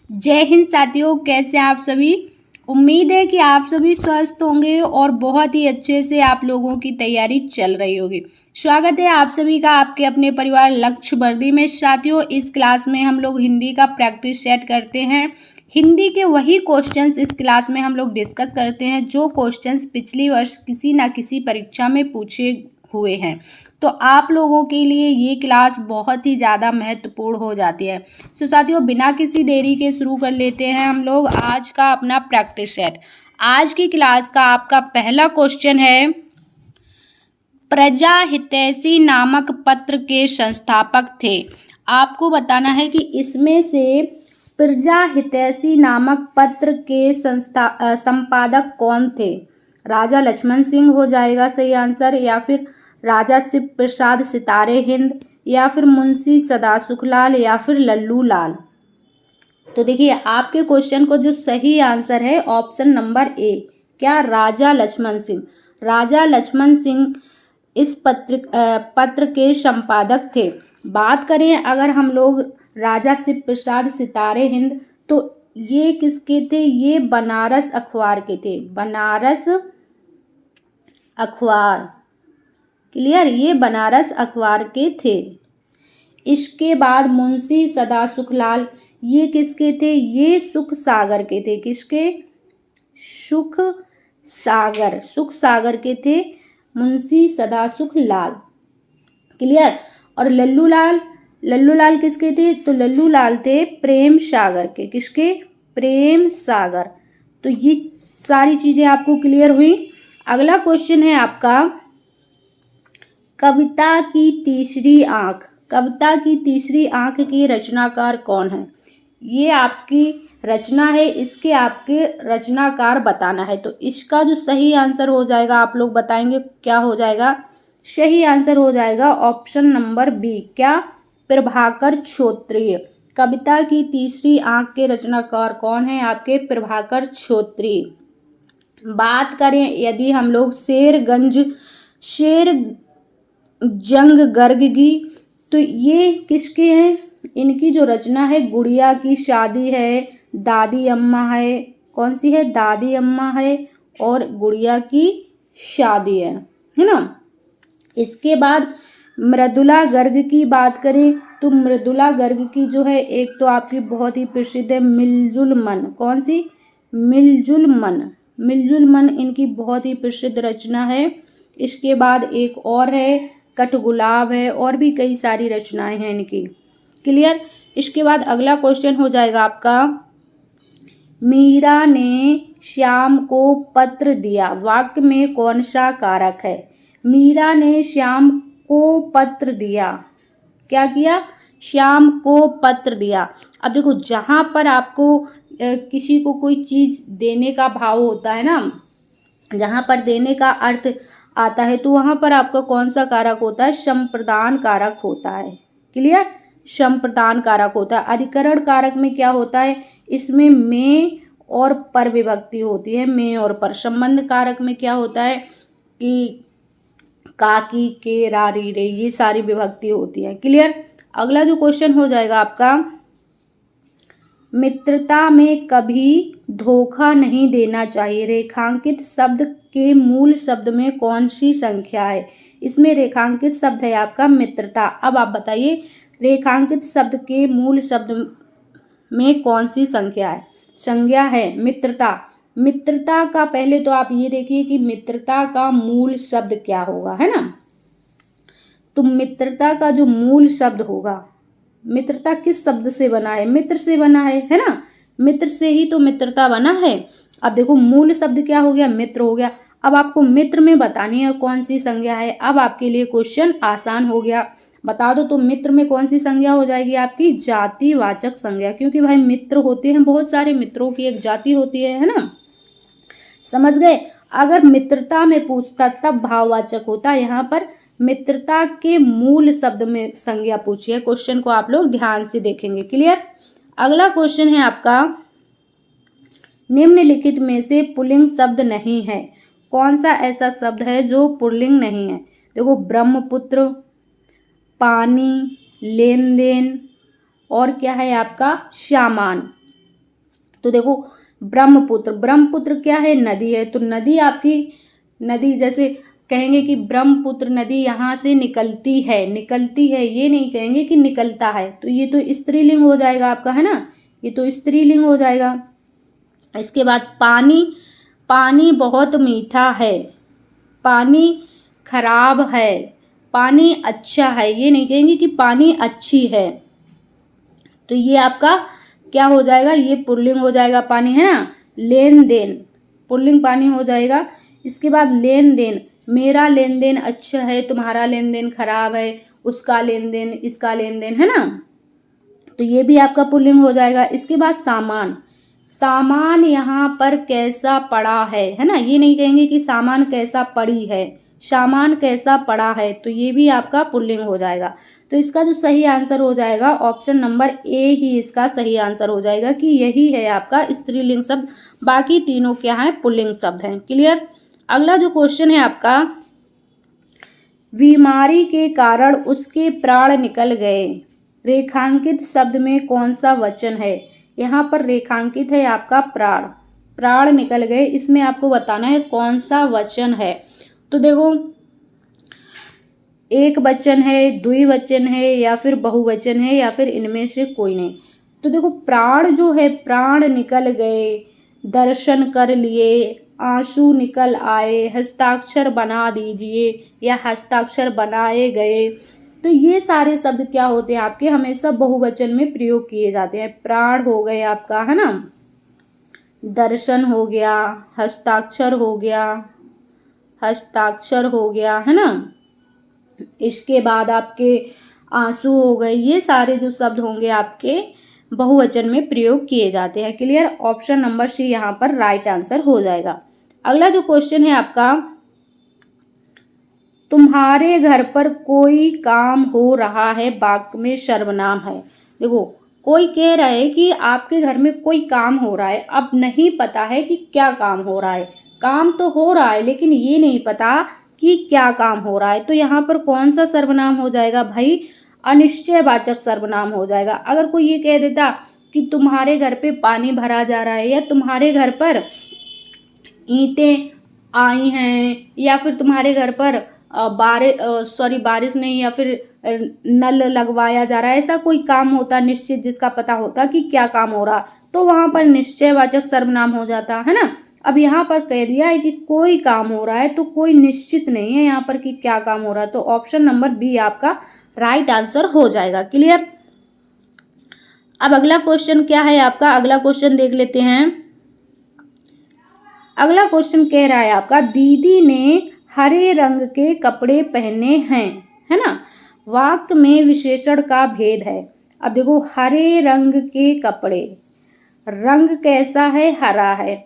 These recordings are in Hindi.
जय हिंद साथियों, कैसे आप सभी। उम्मीद है कि आप सभी स्वस्थ होंगे और बहुत ही अच्छे से आप लोगों की तैयारी चल रही होगी। स्वागत है आप सभी का आपके अपने परिवार लक्ष्य वर्दी में। साथियों, इस क्लास में हम लोग हिंदी का प्रैक्टिस सेट करते हैं। हिंदी के वही क्वेश्चंस इस क्लास में हम लोग डिस्कस करते हैं जो क्वेश्चंस पिछली वर्ष किसी ना किसी परीक्षा में पूछे हुए हैं। तो आप लोगों के लिए ये क्लास बहुत ही ज़्यादा महत्वपूर्ण हो जाती है। सो साथियों, बिना किसी देरी के शुरू कर लेते हैं हम लोग आज का अपना प्रैक्टिस सेट। आज की क्लास का आपका पहला क्वेश्चन है, प्रजा हितैषी नामक पत्र के संस्थापक थे। आपको बताना है कि इसमें से प्रजा हितैषी नामक पत्र के संपादक कौन थे। राजा लक्ष्मण सिंह हो जाएगा सही आंसर, या फिर राजा शिव प्रसाद सितारे हिंद, या फिर मुंशी सदासुखलाल, या फिर लल्लू लाल। तो देखिए, आपके क्वेश्चन को जो सही आंसर है ऑप्शन नंबर ए, क्या राजा लक्ष्मण सिंह। राजा लक्ष्मण सिंह इस पत्र के संपादक थे। बात करें अगर हम लोग राजा शिव प्रसाद सितारे हिंद, तो ये किसके थे, ये बनारस अखबार के थे। बनारस अखबार, क्लियर, ये बनारस अखबार के थे। इसके बाद मुंशी सदासुखलाल, ये किसके थे, ये सुख सागर के थे। किसके, सुख सागर के थे मुंशी सदासुखलाल, क्लियर। और लल्लू लाल किसके थे, तो लल्लू लाल थे प्रेम सागर के। किसके, प्रेम सागर। तो ये सारी चीजें आपको क्लियर हुई। अगला क्वेश्चन है आपका, कविता की तीसरी आंख। कविता की तीसरी आंख के रचनाकार कौन है। ये आपकी रचना है, इसके आपके रचनाकार बताना है। तो इसका जो सही आंसर हो जाएगा, आप लोग बताएंगे क्या हो जाएगा। सही आंसर हो जाएगा ऑप्शन नंबर बी, क्या, प्रभाकर क्षोत्रिय। कविता की तीसरी आंख के रचनाकार कौन है, आपके प्रभाकर क्षोत्रिय। बात करें यदि हम लोग शेर जंग गर्ग की, तो ये किसके हैं, इनकी जो रचना है, गुड़िया की शादी है, दादी अम्मा है, कौन सी है, दादी अम्मा है, और गुड़िया की शादी है ना। इसके बाद मृदुला गर्ग की बात करें तो मृदुला गर्ग की जो है, एक तो आपकी बहुत ही प्रसिद्ध है मिलजुल मन। कौन सी, मिलजुल मन इनकी बहुत ही प्रसिद्ध रचना है। इसके बाद एक और है कठगुलाब है, और भी कई सारी रचनाएं हैं इनकी, क्लियर। इसके बाद अगला क्वेश्चन हो जाएगा आपका, मीरा ने श्याम को पत्र दिया। वाक्य में कौन सा कारक है। मीरा ने श्याम को पत्र दिया, क्या किया, श्याम को पत्र दिया। अब देखो, जहां पर आपको किसी को कोई चीज देने का भाव होता है ना, जहां पर देने का अर्थ आता है, तो वहां पर आपका कौन सा कारक होता है, संप्रदान कारक होता है, क्लियर। संप्रदान कारक होता है। अधिकरण कारक में क्या होता है, इसमें में और पर विभक्ति होती है, में और पर। संबंध कारक में क्या होता है कि का, की, के, रा, री, रे, ये सारी विभक्ति होती है, क्लियर। अगला जो क्वेश्चन हो जाएगा आपका, मित्रता में कभी धोखा नहीं देना चाहिए। रेखांकित शब्द के मूल शब्द में कौन सी संख्या है। इसमें रेखांकित शब्द है आपका मित्रता। अब आप बताइए, रेखांकित शब्द के मूल शब्द में कौन सी संख्या है, संज्ञा है मित्रता। मित्रता का पहले तो आप ये देखिए कि मित्रता का मूल शब्द क्या होगा, है ना। तो मित्रता का जो मूल शब्द होगा, मित्रता किस शब्द से बना है, मित्र से बना है ना। मित्र से ही तो मित्रता बना है। अब देखो, मूल शब्द क्या हो गया, मित्र हो गया। अब आपको मित्र में बतानी है कौन सी संज्ञा है। अब आपके लिए क्वेश्चन आसान हो गया, बता दो। तो मित्र में कौन सी संज्ञा हो जाएगी आपकी, जातिवाचक संज्ञा, क्योंकि भाई मित्र होते हैं बहुत सारे, मित्रों की एक जाति होती है ना, समझ गए। अगर मित्रता में पूछता तब भाववाचक होता, यहाँ पर मित्रता के मूल शब्द में संज्ञा पूछी है। क्वेश्चन को आप लोग ध्यान से देखेंगे, क्लियर। अगला क्वेश्चन है आपका, निम्नलिखित में से पुल्लिंग शब्द नहीं है। कौन सा ऐसा शब्द है जो पुल्लिंग नहीं है। देखो, ब्रह्मपुत्र, पानी, लेन देन, और क्या है आपका सामान। तो देखो ब्रह्मपुत्र, ब्रह्मपुत्र क्या है, नदी है। तो नदी आपकी, नदी जैसे कहेंगे कि ब्रह्मपुत्र नदी यहाँ से निकलती है, निकलती है, ये नहीं कहेंगे कि निकलता है। तो ये तो स्त्रीलिंग हो जाएगा आपका, है ना, ये तो स्त्रीलिंग हो जाएगा। इसके बाद पानी, पानी बहुत मीठा है, पानी खराब है, पानी अच्छा है, ये नहीं कहेंगे कि पानी अच्छी है। तो ये आपका क्या हो जाएगा, ये पुल्लिंग हो जाएगा पानी, है ना। लेन देन, पुल्लिंग पानी हो जाएगा। इसके बाद लेन देन, मेरा लेन देन अच्छा है, तुम्हारा लेन देन खराब है, उसका लेन देन, इसका लेन देन, है ना। तो ये भी आपका पुल्लिंग हो जाएगा। इसके बाद सामान, सामान यहाँ पर कैसा पड़ा है ना, ये नहीं कहेंगे कि सामान कैसा पड़ी है, सामान कैसा पड़ा है। तो ये भी आपका पुल्लिंग हो जाएगा। तो इसका जो सही आंसर हो जाएगा ऑप्शन नंबर ए ही इसका सही आंसर हो जाएगा कि यही है आपका स्त्रीलिंग शब्द। बाकी तीनों क्या है, पुल्लिंग शब्द हैं। क्लियर। अगला जो क्वेश्चन है आपका, बीमारी के कारण उसके प्राण निकल गए, रेखांकित शब्द में कौन सा वचन है। यहाँ पर रेखांकित है आपका प्राण, प्राण निकल गए, इसमें आपको बताना है कौन सा वचन है। तो देखो एक वचन है, द्विवचन है, या फिर बहुवचन है, या फिर इनमें से कोई नहीं। तो देखो प्राण जो है, प्राण निकल गए, दर्शन कर लिए, आंसू निकल आए, हस्ताक्षर बना दीजिए, या हस्ताक्षर बनाए गए। तो ये सारे शब्द क्या होते हैं आपके, हमेशा बहुवचन में प्रयोग किए जाते हैं। प्राण हो गए आपका, है ना, दर्शन हो गया, हस्ताक्षर हो गया, हस्ताक्षर हो गया, है ना। इसके बाद आपके आंसू हो गए। ये सारे जो शब्द होंगे आपके बहुवचन में प्रयोग किए जाते हैं। क्लियर। ऑप्शन नंबर सी यहाँ पर राइट आंसर हो जाएगा। अगला जो क्वेश्चन है आपका, तुम्हारे घर पर कोई काम हो रहा है, वाक्य में सर्वनाम है। देखो कोई कह रहा है कि आपके घर में कोई काम हो रहा है, अब नहीं पता है कि क्या काम हो रहा है। काम तो हो रहा है लेकिन ये नहीं पता कि क्या काम हो रहा है। तो यहाँ पर कौन सा सर्वनाम हो जाएगा भाई, अनिश्चयवाचक सर्वनाम हो जाएगा। अगर कोई ये कह देता कि तुम्हारे घर पे पानी भरा जा रहा है, या तुम्हारे घर पर ईंटें आई हैं, या फिर तुम्हारे घर पर बारिश नहीं, या फिर नल लगवाया जा रहा है, ऐसा कोई काम होता निश्चित जिसका पता होता कि क्या काम हो रहा, तो वहां पर निश्चयवाचक सर्वनाम हो जाता, है ना। अब यहाँ पर कह दिया है कि कोई काम हो रहा है, तो कोई निश्चित नहीं है यहाँ पर कि क्या काम हो रहा है। तो ऑप्शन नंबर बी आपका राइट आंसर हो जाएगा। क्लियर। अब अगला क्वेश्चन क्या है आपका, अगला क्वेश्चन देख लेते हैं। अगला क्वेश्चन कह रहा है आपका, दीदी ने हरे रंग के कपड़े पहने हैं, है ना। वाक्य में विशेषण का भेद है। अब देखो हरे रंग के कपड़े, रंग कैसा है, हरा है,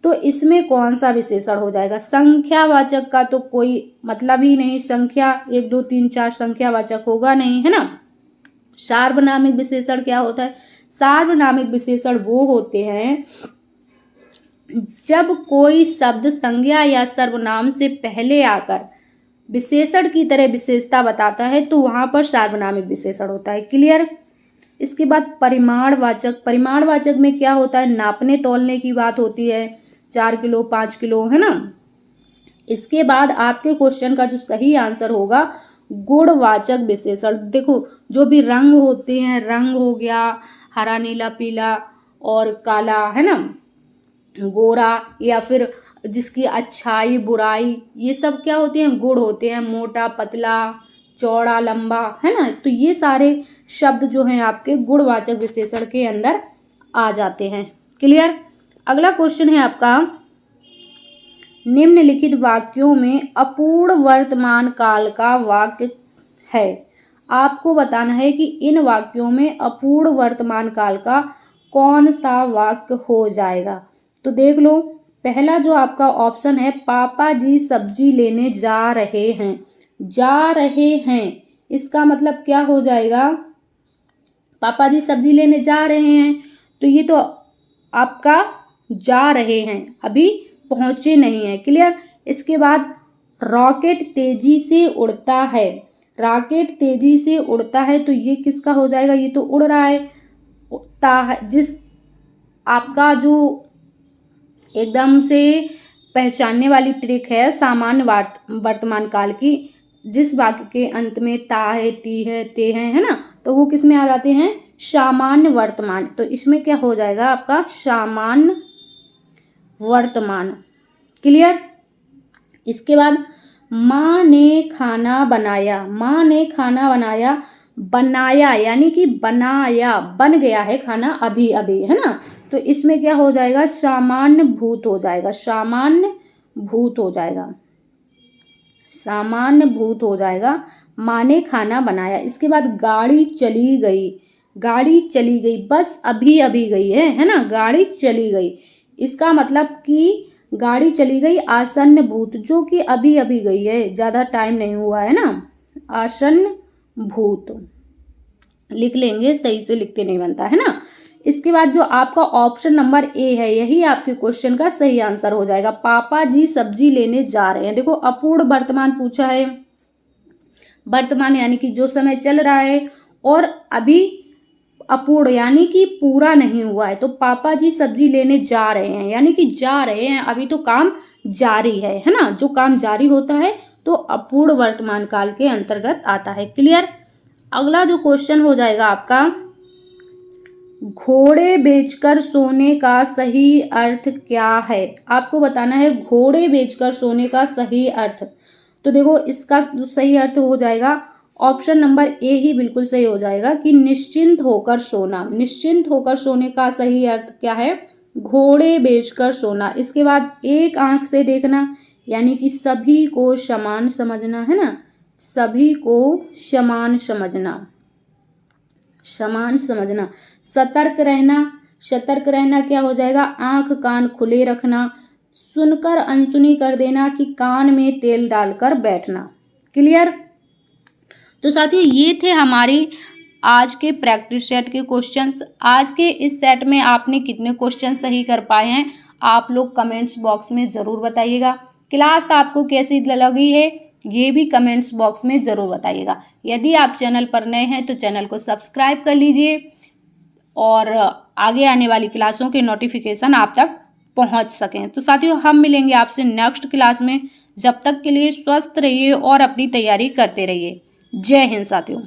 तो इसमें कौन सा विशेषण हो जाएगा। संख्यावाचक का तो कोई मतलब ही नहीं, संख्या 1 2 3 4 संख्यावाचक होगा नहीं, है ना। सार्वनामिक विशेषण क्या होता है, सार्वनामिक विशेषण वो होते हैं जब कोई शब्द संज्ञा या सर्वनाम से पहले आकर विशेषण की तरह विशेषता बताता है, तो वहां पर सार्वनामिक विशेषण होता है। क्लियर। इसके बाद परिमाणवाचक, परिमाणवाचक में क्या होता है, नापने तोलने की बात होती है, 4 किलो 5 किलो, है ना। इसके बाद आपके क्वेश्चन का जो सही आंसर होगा गुणवाचक विशेषण। देखो जो भी रंग होते हैं, रंग हो गया हरा नीला पीला और काला, है ना, गोरा, या फिर जिसकी अच्छाई बुराई, ये सब क्या होते हैं, गुण होते हैं, मोटा पतला चौड़ा लंबा, है ना। तो ये सारे शब्द जो हैं आपके गुणवाचक विशेषण के अंदर आ जाते हैं। क्लियर। अगला क्वेश्चन है आपका, निम्नलिखित वाक्यों में अपूर्ण वर्तमान काल का वाक्य है। आपको बताना है कि इन वाक्यों में अपूर्ण वर्तमान काल का कौन सा वाक्य हो जाएगा। तो देख लो, पहला जो आपका ऑप्शन है, पापा जी सब्जी लेने जा रहे हैं, जा रहे हैं, इसका मतलब क्या हो जाएगा, पापा जी सब्जी लेने जा रहे हैं, तो ये तो आपका जा रहे हैं, अभी पहुंचे नहीं है। क्लियर। इसके बाद रॉकेट तेजी से उड़ता है, रॉकेट तेजी से उड़ता है, तो ये किसका हो जाएगा, ये तो उड़ रहा है, उड़ता है, जिस आपका जो एकदम से पहचानने वाली ट्रिक है सामान्य वर्तमान काल की, जिस वाक्य के अंत में ता है, ती है, ते है ना, तो वो किस में आ जाते हैं, सामान्य वर्तमान। तो इसमें क्या हो जाएगा आपका सामान्य वर्तमान। क्लियर। इसके बाद माँ ने खाना बनाया, माँ ने खाना बनाया, बनाया यानी कि बनाया, बन गया है खाना अभी अभी, है ना, तो इसमें क्या हो जाएगा, सामान्य भूत हो जाएगा, सामान्य भूत हो जाएगा, सामान्य भूत हो जाएगा। माँ ने खाना बनाया। इसके बाद गाड़ी चली गई, गाड़ी चली गई, बस अभी अभी गई है ना, गाड़ी चली गई। इसका मतलब कि गाड़ी चली गई आसन्न भूत, जो कि अभी अभी गई है, ज़्यादा टाइम नहीं हुआ है ना, आसन्न भूत लिख लेंगे, सही से लिखते नहीं बनता है ना। इसके बाद जो आपका ऑप्शन नंबर ए है, यही आपके क्वेश्चन का सही आंसर हो जाएगा। पापा जी सब्जी लेने जा रहे हैं। देखो अपूर्ण वर्तमान पूछा है, वर्तमान यानी कि जो समय चल रहा है, और अभी अपूर्ण यानी कि पूरा नहीं हुआ है, तो पापा जी सब्जी लेने जा रहे हैं यानी कि जा रहे हैं, अभी तो काम जारी है ना, जो काम जारी होता है तो अपूर्ण वर्तमान काल के अंतर्गत आता है। क्लियर। अगला जो क्वेश्चन हो जाएगा आपका, घोड़े बेचकर सोने का सही अर्थ क्या है। आपको बताना है घोड़े बेचकर सोने का सही अर्थ। तो देखो इसका जो सही अर्थ हो जाएगा, ऑप्शन नंबर ए ही बिल्कुल सही हो जाएगा कि निश्चिंत होकर सोना। निश्चिंत होकर सोने का सही अर्थ क्या है, घोड़े बेचकर सोना। इसके बाद एक आंख से देखना यानी कि सभी को समान समझना, है ना, सभी को समान समझना, समान समझना। सतर्क रहना, सतर्क रहना क्या हो जाएगा, आंख कान खुले रखना। सुनकर अनसुनी कर देना कि कान में तेल डालकर बैठना। क्लियर। तो साथियों ये थे हमारी आज के प्रैक्टिस सेट के क्वेश्चंस। आज के इस सेट में आपने कितने क्वेश्चन सही कर पाए हैं, आप लोग कमेंट्स बॉक्स में ज़रूर बताइएगा। क्लास आपको कैसी लगी है ये भी कमेंट्स बॉक्स में ज़रूर बताइएगा। यदि आप चैनल पर नए हैं तो चैनल को सब्सक्राइब कर लीजिए और आगे आने वाली क्लासों के नोटिफिकेशन आप तक पहुंच सकें। तो साथियों हम मिलेंगे आपसे नेक्स्ट क्लास में। जब तक के लिए स्वस्थ रहिए और अपनी तैयारी करते रहिए। जय हिंद साथियों।